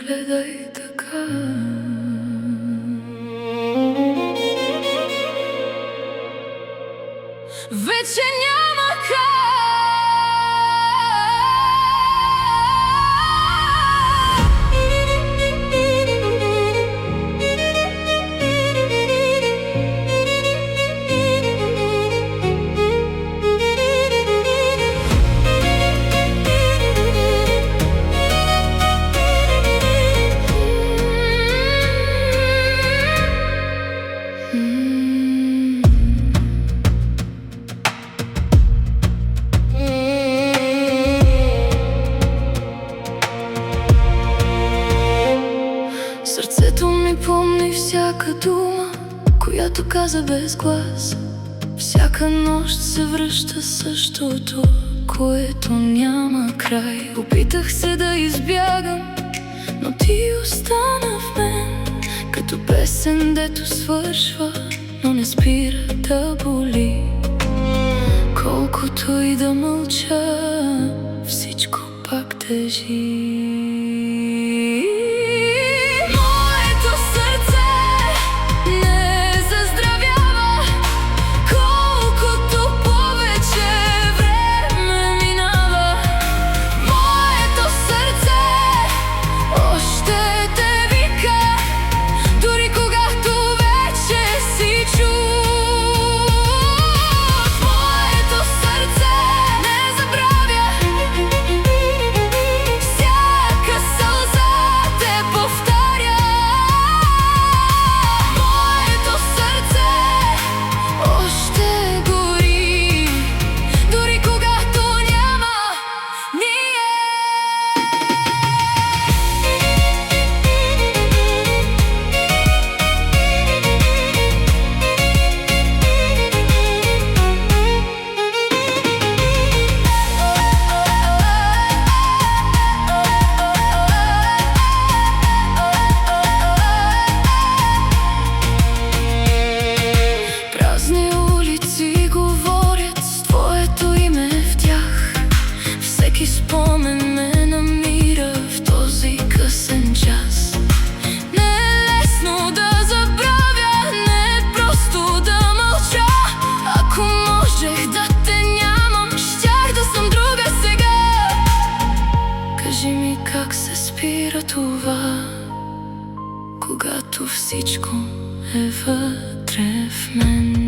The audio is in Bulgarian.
гледай така. Вече няма как. Сърцето ми помни всяка дума, която каза без глас. Всяка нощ се връща същото, което няма край. Опитах се да избягам, но ти остана в мен, като песен, дето свършва, но не спира да боли. Колкото и да мълча, всичко пак тежи. Спомен ме намира в този късен час. Не е лесно да забравя, не е просто да мълча. Ако можех да те нямам, щях да съм друга сега. Кажи ми как се спира това, когато всичко е вътре в мен.